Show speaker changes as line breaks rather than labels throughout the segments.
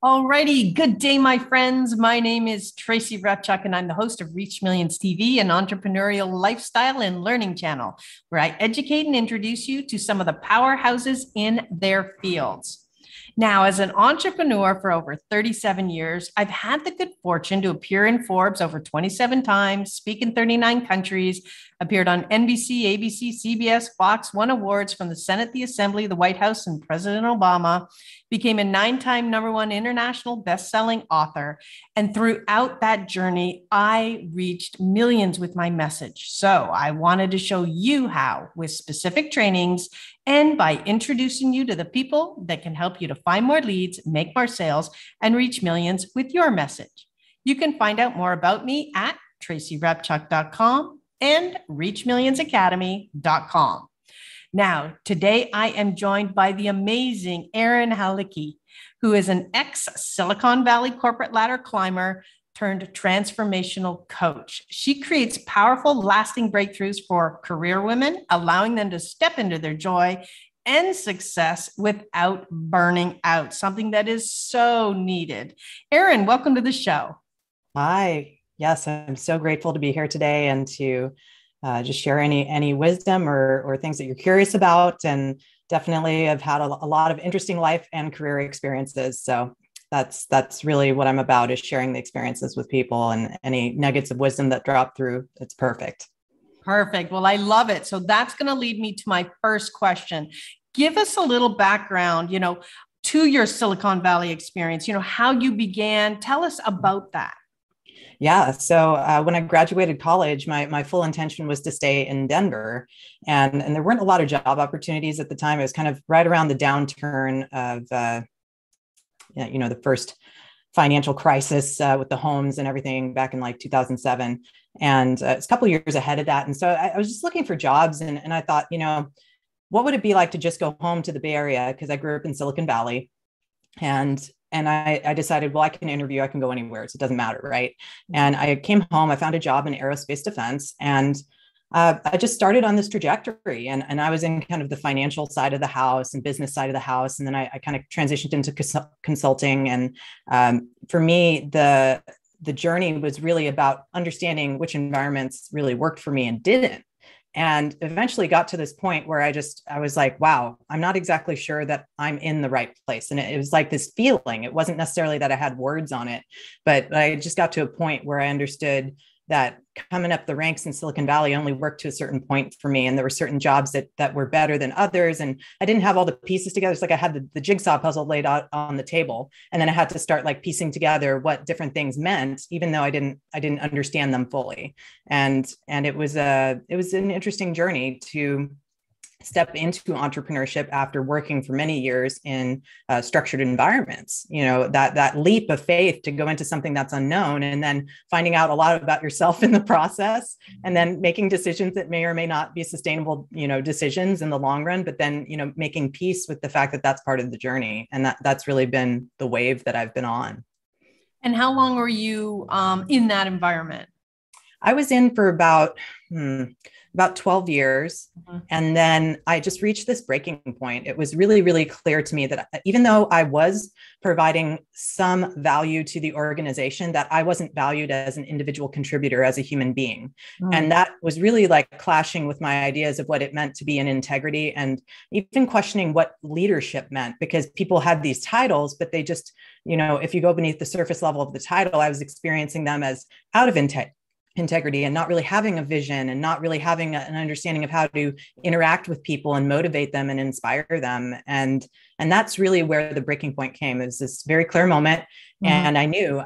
Alrighty, good day, my friends. My name is Tracy Repchuk, and I'm the host of Reach Millions TV, an entrepreneurial lifestyle and learning channel where I educate and introduce you to some of the powerhouses in their fields. Now, as an entrepreneur for over 37 years, I've had the good fortune to appear in Forbes over 27 times, speak in 39 countries, appeared on NBC, ABC, CBS, Fox, won awards from the Senate, the Assembly, the White House, and President Obama, became a 9-time #1 international best-selling author. And throughout that journey, I reached millions with my message. So I wanted to show you how with specific trainings and by introducing you to the people that can help you to find more leads, make more sales, and reach millions with your message. You can find out more about me at tracyrepchuk.com and reachmillionsacademy.com. Now, today I am joined by the amazing Arin Halicki, who is an ex-Silicon Valley corporate ladder climber turned transformational coach. She creates powerful, lasting breakthroughs for career women, allowing them to step into their joy and success without burning out, something that is so needed. Arin, welcome to the show.
Hi. Yes, I'm so grateful to be here today and to just share any wisdom or things that you're curious about. And definitely I've had a lot of interesting life and career experiences. So that's really what I'm about, is sharing the experiences with people, and any nuggets of wisdom that drop through. It's perfect.
Perfect. Well, I love it. So that's going to lead me to my first question. Give us a little background, to your Silicon Valley experience, how you began. Tell us about that.
Yeah. So when I graduated college, my full intention was to stay in Denver, and there weren't a lot of job opportunities at the time. It was kind of right around the downturn of, the first financial crisis with the homes and everything back in like 2007. And it's a couple of years ahead of that. And so I was just looking for jobs, and I thought, what would it be like to just go home to the Bay Area? Because I grew up in Silicon Valley. And I decided, well, I can interview, I can go anywhere. So it doesn't matter, right? And I came home, I found a job in aerospace defense, and I just started on this trajectory. And I was in kind of the financial side of the house and business side of the house. And then I kind of transitioned into consulting. And for me, the journey was really about understanding which environments really worked for me and didn't. And eventually got to this point where I was like, wow, I'm not exactly sure that I'm in the right place. And it was like this feeling. It wasn't necessarily that I had words on it, but I just got to a point where I understood that coming up the ranks in Silicon Valley only worked to a certain point for me. And there were certain jobs that were better than others. And I didn't have all the pieces together. It's like I had the jigsaw puzzle laid out on the table. And then I had to start like piecing together what different things meant, even though I didn't understand them fully. And it was an interesting journey to step into entrepreneurship after working for many years in structured environments. That leap of faith to go into something that's unknown, and then finding out a lot about yourself in the process, and then making decisions that may or may not be sustainable, decisions in the long run, but then, making peace with the fact that that's part of the journey. And that's really been the wave that I've been on.
And how long were you in that environment?
I was in for about 12 years. Mm-hmm. And then I just reached this breaking point. It was really, really clear to me that even though I was providing some value to the organization, that I wasn't valued as an individual contributor, as a human being. Mm. And that was really like clashing with my ideas of what it meant to be in integrity, and even questioning what leadership meant, because people had these titles, but they just, if you go beneath the surface level of the title, I was experiencing them as out of integrity and not really having a vision, and not really having an understanding of how to interact with people and motivate them and inspire them. And that's really where the breaking point came. It was this very clear moment. Mm-hmm. And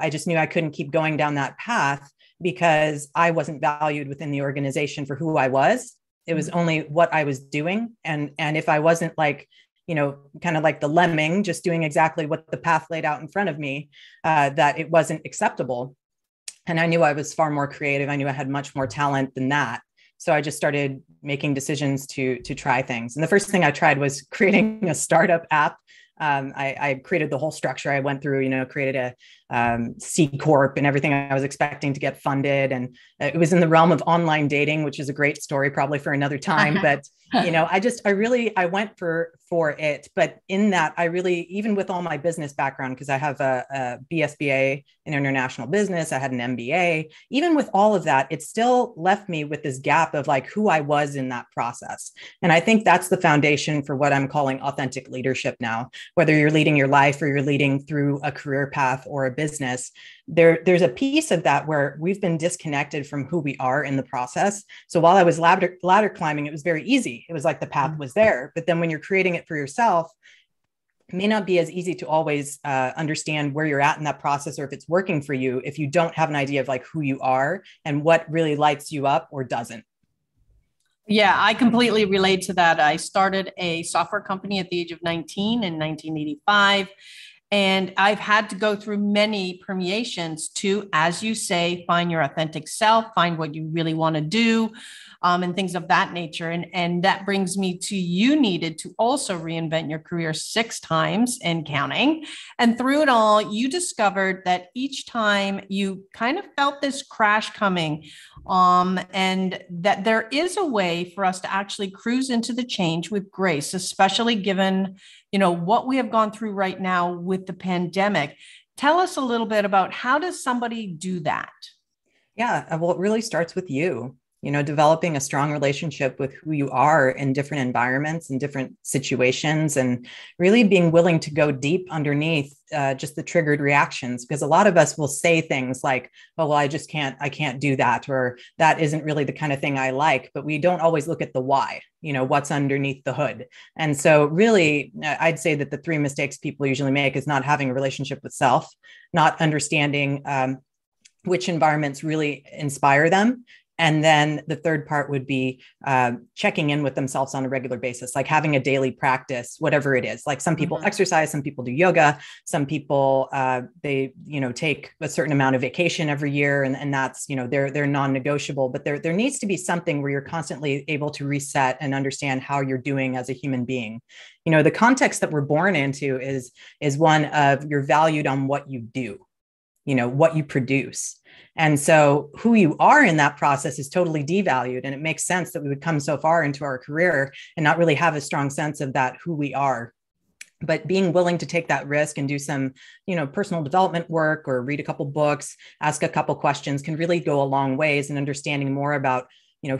I just knew I couldn't keep going down that path, because I wasn't valued within the organization for who I was. It was only what I was doing. And if I wasn't like, kind of like the lemming, just doing exactly what the path laid out in front of me, that it wasn't acceptable. And I knew I was far more creative. I knew I had much more talent than that. So I just started making decisions to try things. And the first thing I tried was creating a startup app. I created the whole structure. I went through, created C Corp and everything I was expecting to get funded. And it was in the realm of online dating, which is a great story probably for another time. But I went for it. But in that, I really, even with all my business background, because I have a BSBA in international business, I had an MBA, even with all of that, it still left me with this gap of like who I was in that process. And I think that's the foundation for what I'm calling authentic leadership now, whether you're leading your life or you're leading through a career path or a business. There's a piece of that where we've been disconnected from who we are in the process. So while I was ladder climbing, it was very easy. It was like the path was there. But then when you're creating it for yourself, it may not be as easy to always understand where you're at in that process or if it's working for you if you don't have an idea of like who you are and what really lights you up or doesn't.
Yeah, I completely relate to that. I started a software company at the age of 19 in 1985. And I've had to go through many permeations to, as you say, find your authentic self, find what you really want to do, and things of that nature. And that brings me to you needed to also reinvent your career 6 times and counting. And through it all, you discovered that each time you kind of felt this crash coming, and that there is a way for us to actually cruise into the change with grace, especially given, what we have gone through right now with the pandemic. Tell us a little bit about how does somebody do that?
Yeah, well, it really starts with you. Developing a strong relationship with who you are in different environments and different situations, and really being willing to go deep underneath just the triggered reactions. Because a lot of us will say things like, oh, well, I can't do that, or that isn't really the kind of thing I like, but we don't always look at the why, what's underneath the hood. And so really, I'd say that the 3 mistakes people usually make is not having a relationship with self, not understanding which environments really inspire them. And then the third part would be checking in with themselves on a regular basis, like having a daily practice, whatever it is. Like some people exercise, some people do yoga, some people they take a certain amount of vacation every year, and that's they're non-negotiable. But there needs to be something where you're constantly able to reset and understand how you're doing as a human being. The context that we're born into is one of you're valued on what you do, what you produce. And so who you are in that process is totally devalued. And it makes sense that we would come so far into our career and not really have a strong sense of that, who we are. But being willing to take that risk and do some, personal development work or read a couple books, ask a couple questions can really go a long ways in understanding more about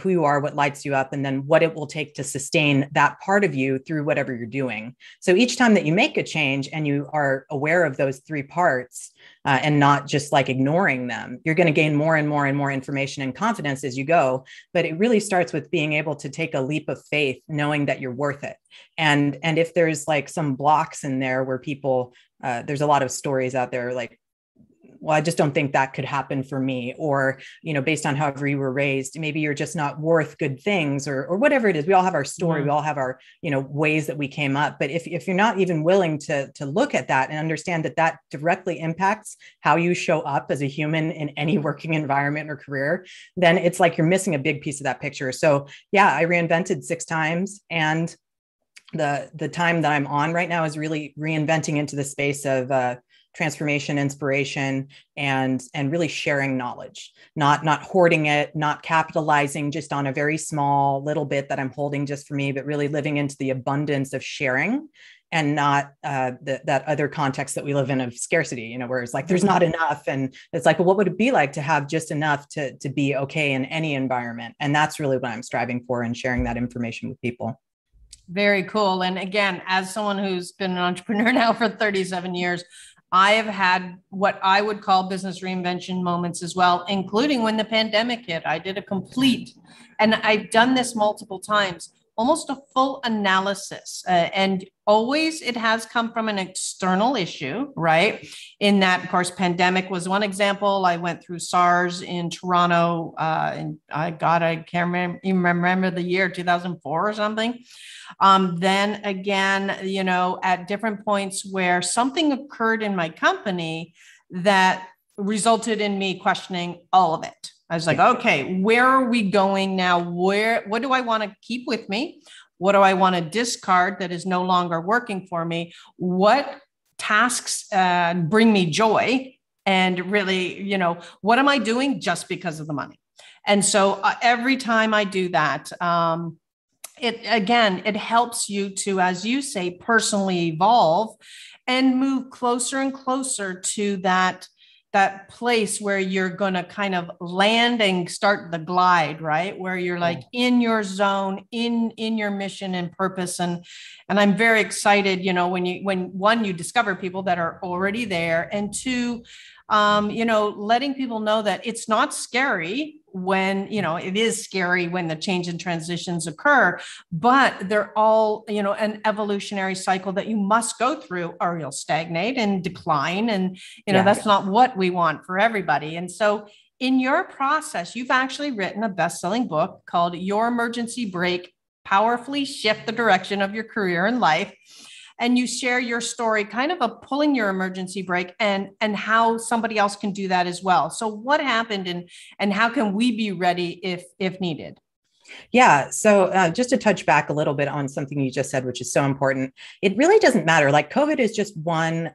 who you are, what lights you up, and then what it will take to sustain that part of you through whatever you're doing. So each time that you make a change and you are aware of those 3 parts and not just like ignoring them, you're going to gain more and more and more information and confidence as you go. But it really starts with being able to take a leap of faith, knowing that you're worth it. And if there's like some blocks in there where people, there's a lot of stories out there like, well, I just don't think that could happen for me, or, based on however you were raised, maybe you're just not worth good things, or whatever it is. We all have our story. We all have our, ways that we came up. But if you're not even willing to look at that and understand that directly impacts how you show up as a human in any working environment or career, then it's like you're missing a big piece of that picture. So yeah, I reinvented 6 times, and the time that I'm on right now is really reinventing into the space of transformation, inspiration, and really sharing knowledge, not hoarding it, not capitalizing just on a very small little bit that I'm holding just for me, but really living into the abundance of sharing, and not that other context that we live in of scarcity, where it's like, there's not enough. And it's like, well, what would it be like to have just enough to be okay in any environment? And that's really what I'm striving for and sharing that information with people.
Very cool. And again, as someone who's been an entrepreneur now for 37 years, I have had what I would call business reinvention moments as well, including when the pandemic hit. I did a complete, and I've done this multiple times, almost a full analysis. And always it has come from an external issue, right? In that, of course, pandemic was one example. I went through SARS in Toronto, and I can't even remember the year, 2004 or something. Then again, at different points where something occurred in my company that resulted in me questioning all of it. I was like, okay, where are we going now? What do I want to keep with me? What do I want to discard that is no longer working for me? What tasks bring me joy? and really, what am I doing just because of the money? And so every time I do that, it helps you to, as you say, personally evolve and move closer and closer to that place where you're going to kind of land and start the glide, right? Where you're like in your zone, in your mission and purpose. And I'm very excited, when one, you discover people that are already there, and two, letting people know that it's not scary when, it is scary when the change and transitions occur, but they're all, an evolutionary cycle that you must go through, or you'll stagnate and decline. And, that's not what we want for everybody. And so in your process, you've actually written a best-selling book called Your Emergency Brake: Powerfully Shift the Direction of Your Career and Life. And you share your story, kind of pulling your emergency brake, and how somebody else can do that as well. So what happened, and how can we be ready if needed?
Yeah. So just to touch back a little bit on something you just said, which is so important, it really doesn't matter. Like COVID is just one,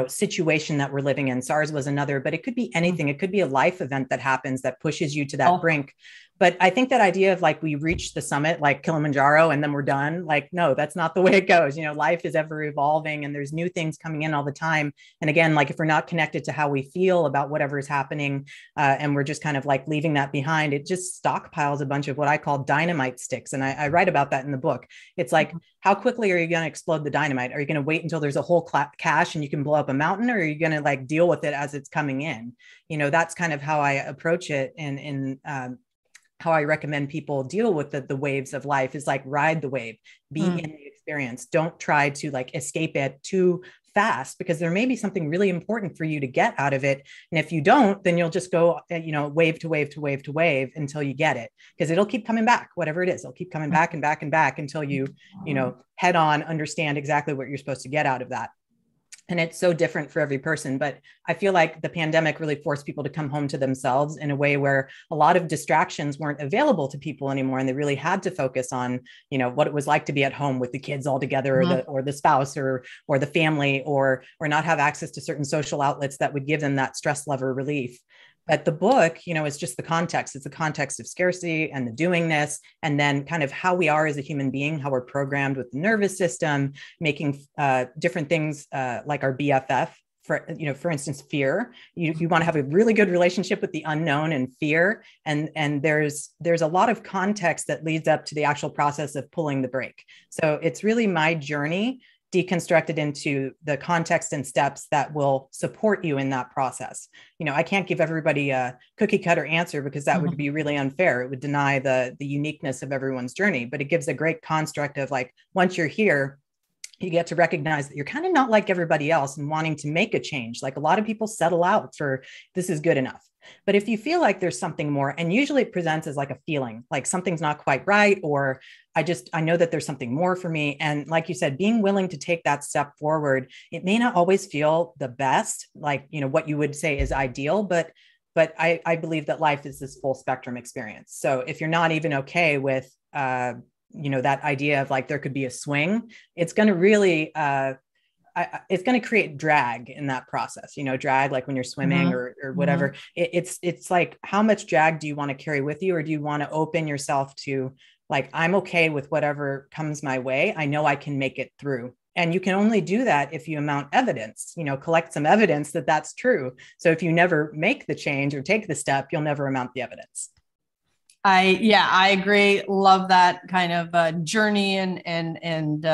situation that we're living in. SARS was another, but it could be anything. It could be a life event that happens that pushes you to that brink. But I think that idea of like, we reach the summit, like Kilimanjaro, and then we're done. Like, no, that's not the way it goes. Life is ever evolving, and there's new things coming in all the time. And again, like if we're not connected to how we feel about whatever is happening, and we're just kind of like leaving that behind, it just stockpiles a bunch of what I call dynamite sticks. And I write about that in the book. It's like, how quickly are you going to explode the dynamite? Are you going to wait until there's a whole cache and you can blow up a mountain, or are you going to like deal with it as it's coming in? That's kind of how I approach it. And how I recommend people deal with the waves of life is like, ride the wave, be in the experience. Don't try to like escape it too fast, because there may be something really important for you to get out of it. And if you don't, then you'll just go, wave to wave to wave to wave until you get it, because it'll keep coming back, whatever it is. It'll keep coming back and back and back until you, head on, understand exactly what you're supposed to get out of that. And it's so different for every person. But I feel like the pandemic really forced people to come home to themselves in a way where a lot of distractions weren't available to people anymore. And they really had to focus on, what it was like to be at home with the kids all together, or the spouse, or the family, or not have access to certain social outlets that would give them that stress level relief. But the book, is just the context. It's the context of scarcity and the doingness, and then kind of how we are as a human being, how we're programmed with the nervous system, making different things like our BFF. For instance, fear. You want to have a really good relationship with the unknown and fear. And there's a lot of context that leads up to the actual process of pulling the brake. So it's really my journey deconstructed into the context and steps that will support you in that process. I can't give everybody a cookie cutter answer, because that would be really unfair. It would deny the uniqueness of everyone's journey, but it gives a great construct of like, once you're here, you get to recognize that you're kind of not like everybody else and wanting to make a change. Like a lot of people settle out for, this is good enough. But if you feel like there's something more, and usually it presents as like a feeling, like something's not quite right, or I know that there's something more for me. And like you said, being willing to take that step forward, it may not always feel the best, like, what you would say is ideal, but I believe that life is this full spectrum experience. So if you're not even okay with, that idea of like, there could be a swing, it's going to really, it's going to create drag in that process, drag, like when you're swimming or whatever. It's like, how much drag do you want to carry with you? Or do you want to open yourself to like, I'm okay with whatever comes my way. I know I can make it through. And you can only do that if you amount evidence, collect some evidence that that's true. So if you never make the change or take the step, you'll never amount the evidence.
I agree. Love that kind of journey and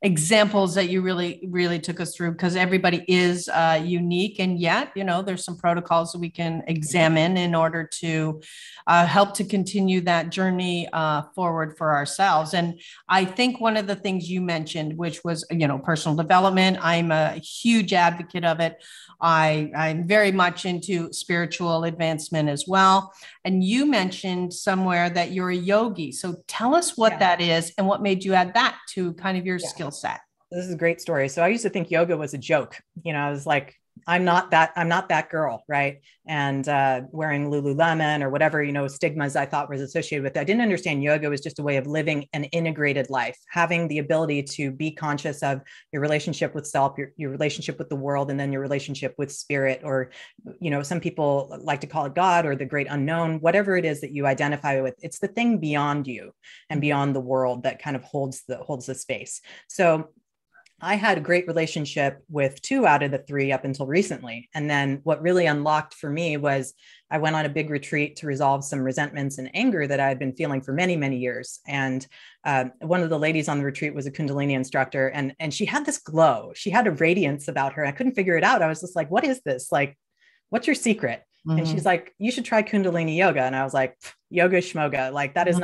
examples that you really took us through, because everybody is unique, and yet there's some protocols that we can examine in order to help to continue that journey forward for ourselves. And I think one of the things you mentioned, which was personal development, I'm a huge advocate of it. I'm very much into spiritual advancement as well. And you mentioned somewhere that you're a yogi. So tell us what that is and what made you add that to kind of your skill set.
This is a great story. So I used to think yoga was a joke. I was like, I'm not that girl, right? And wearing Lululemon or whatever, stigmas I thought was associated with it. I didn't understand yoga was just a way of living an integrated life, having the ability to be conscious of your relationship with self, your relationship with the world, and then your relationship with spirit, or, some people like to call it God or the great unknown, whatever it is that you identify with. It's the thing beyond you and beyond the world that kind of holds the space. So I had a great relationship with 2 out of the 3 up until recently. And then what really unlocked for me was I went on a big retreat to resolve some resentments and anger that I had been feeling for many, many years. And one of the ladies on the retreat was a Kundalini instructor, and she had this glow. She had a radiance about her. I couldn't figure it out. I was just like, what is this? Like, what's your secret? Mm-hmm. And she's like, you should try Kundalini yoga. And I was like, yoga schmoga, like that is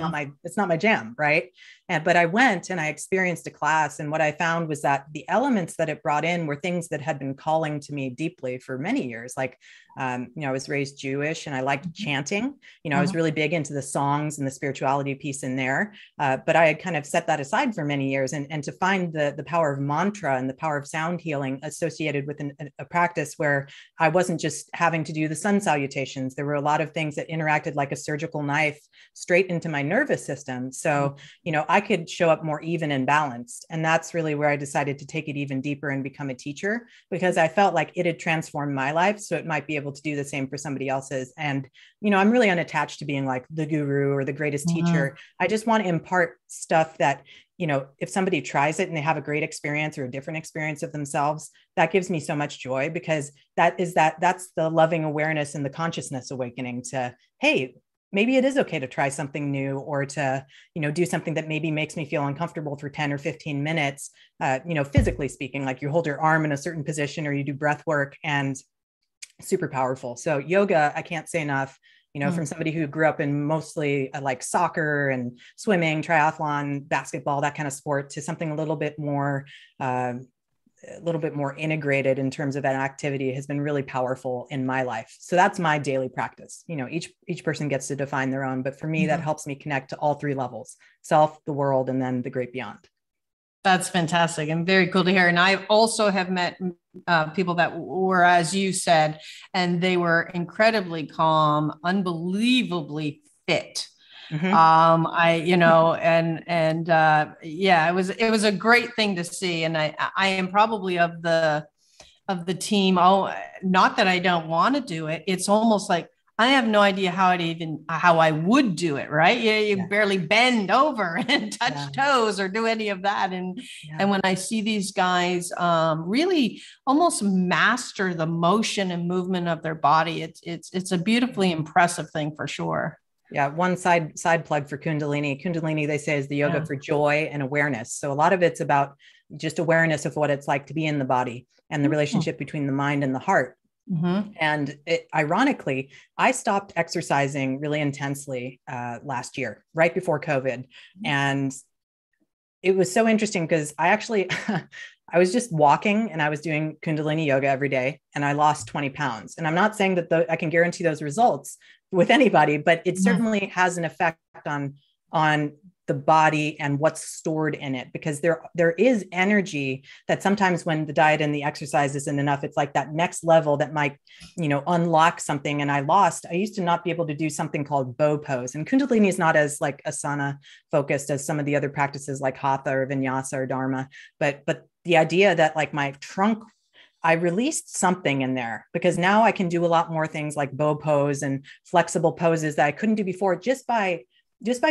it's not my jam. Right. But I went and I experienced a class. And what I found was that the elements that it brought in were things that had been calling to me deeply for many years. Like, I was raised Jewish and I liked chanting. I was really big into the songs and the spirituality piece in there. But I had kind of set that aside for many years. And to find the power of mantra and the power of sound healing associated with a practice where I wasn't just having to do the sun salutations. There were a lot of things that interacted like a surgical knife straight into my nervous system. So, I could show up more even and balanced. And that's really where I decided to take it even deeper and become a teacher, because I felt like it had transformed my life. So it might be able to do the same for somebody else's. And, I'm really unattached to being like the guru or the greatest teacher. I just want to impart stuff that, if somebody tries it and they have a great experience or a different experience of themselves, that gives me so much joy, because that's the loving awareness and the consciousness awakening to, hey, maybe it is okay to try something new, or to, do something that maybe makes me feel uncomfortable for 10 or 15 minutes, physically speaking, like you hold your arm in a certain position or you do breath work, and super powerful. So yoga, I can't say enough, from somebody who grew up in mostly like soccer and swimming, triathlon, basketball, that kind of sport, to something a little bit more integrated in terms of an activity has been really powerful in my life. So that's my daily practice. Each person gets to define their own, but for me, that helps me connect to all 3 levels: self, the world, and then the great beyond.
That's fantastic and very cool to hear. And I also have met people that were, as you said, and they were incredibly calm, unbelievably fit. It was a great thing to see. And I am probably of the team. Oh, not that I don't want to do it. It's almost like I have no idea how I would do it. Right. You barely bend over and touch toes or do any of that. And when I see these guys really almost master the motion and movement of their body, it's a beautifully impressive thing for sure.
Yeah. One side plug for Kundalini. Kundalini, they say, is the yoga for joy and awareness. So a lot of it's about just awareness of what it's like to be in the body and the relationship between the mind and the heart. And ironically, I stopped exercising really intensely last year, right before COVID. And it was so interesting because I was just walking and I was doing Kundalini yoga every day, and I lost 20 pounds. And I'm not saying that I can guarantee those results with anybody, but it certainly has an effect on the body and what's stored in it, because there is energy that sometimes when the diet and the exercise isn't enough, it's like that next level that might, unlock something. And I used to not be able to do something called bow pose. And Kundalini is not as like asana focused as some of the other practices like Hatha or Vinyasa or Dharma. But the idea that like my trunk, I released something in there, because now I can do a lot more things like bow pose and flexible poses that I couldn't do before, just by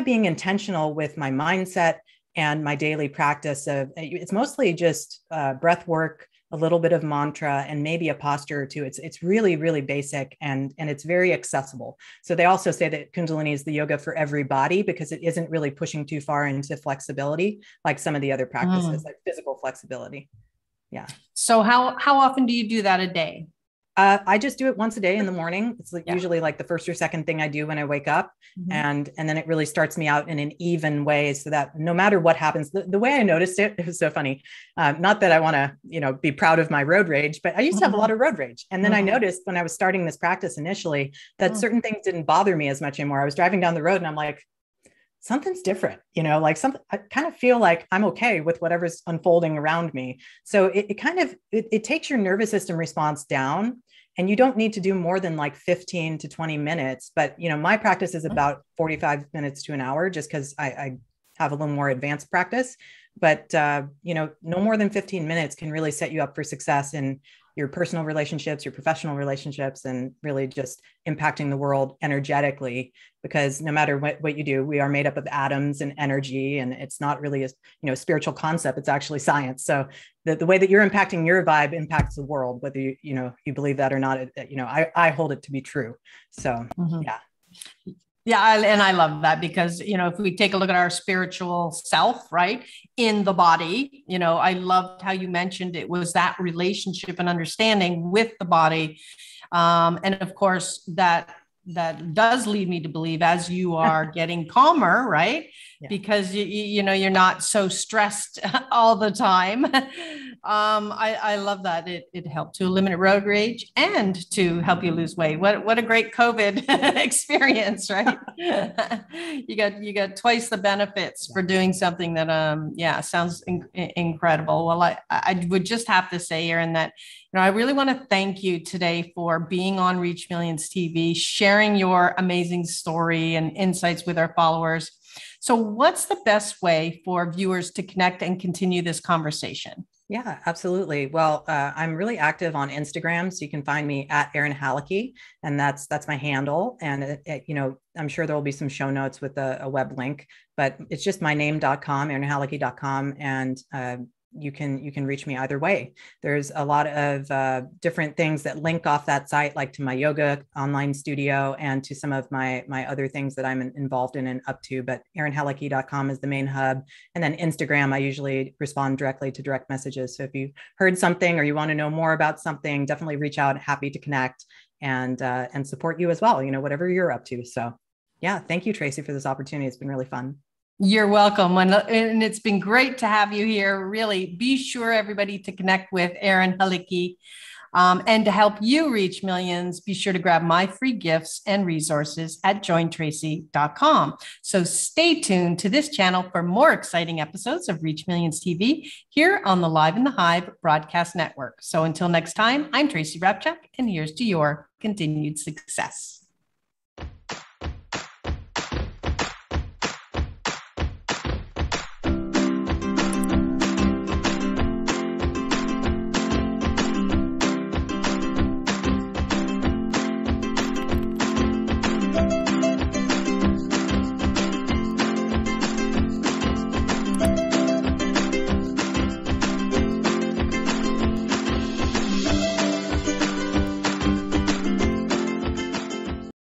being intentional with my mindset and my daily practice of, it's mostly just breath work, a little bit of mantra, and maybe a posture or two. It's really, really basic, and it's very accessible. So they also say that Kundalini is the yoga for every body, because it isn't really pushing too far into flexibility like some of the other practices, like physical flexibility. Yeah.
So how often do you do that a day?
I just do it once a day in the morning. It's usually like the first or second thing I do when I wake up. And then it really starts me out in an even way, so that no matter what happens, the way I noticed it was so funny. Not that I want to, be proud of my road rage, but I used to have a lot of road rage. And then I noticed when I was starting this practice initially that certain things didn't bother me as much anymore. I was driving down the road and I'm like, something's different, like something, I kind of feel like I'm okay with whatever's unfolding around me. So it takes your nervous system response down, and you don't need to do more than like 15 to 20 minutes. But, my practice is about 45 minutes to an hour, just because I have a little more advanced practice. But, no more than 15 minutes can really set you up for success in your personal relationships, your professional relationships, and really just impacting the world energetically. Because no matter what you do, we are made up of atoms and energy, and it's not really a spiritual concept. It's actually science. So the way that you're impacting your vibe impacts the world, whether you believe that or not. I hold it to be true. So yeah.
Yeah. And I love that because, if we take a look at our spiritual self, right, in the body, I loved how you mentioned it was that relationship and understanding with the body. And of course, that does lead me to believe as you are getting calmer, right? Yeah. Because you're not so stressed all the time. I love that it helped to eliminate road rage and to help you lose weight. What a great COVID experience, right? you got twice the benefits for doing something that sounds incredible. Well, I would just have to say, Arin, that I really want to thank you today for being on Reach Millions TV, sharing your amazing story and insights with our followers. So what's the best way for viewers to connect and continue this conversation?
Yeah, absolutely. Well, I'm really active on Instagram, so you can find me at Arin Halicki, and that's my handle. And I'm sure there will be some show notes with a web link, but it's just my name.com, ArinHalicki.com, and you can reach me either way. There's a lot of different things that link off that site, like to my yoga online studio and to some of my other things that I'm involved in and up to. But ArinHalicki.com is the main hub. And then Instagram, I usually respond directly to direct messages. So if you heard something or you want to know more about something, definitely reach out. Happy to connect and support you as well, whatever you're up to. So yeah, thank you, Tracy, for this opportunity. It's been really fun.
You're welcome. And it's been great to have you here. Really be sure, everybody, to connect with Arin Halicki. And to help you reach millions, be sure to grab my free gifts and resources at jointracy.com. So stay tuned to this channel for more exciting episodes of Reach Millions TV here on the Live in the Hive broadcast network. So until next time, I'm Tracy Repchuk, and here's to your continued success.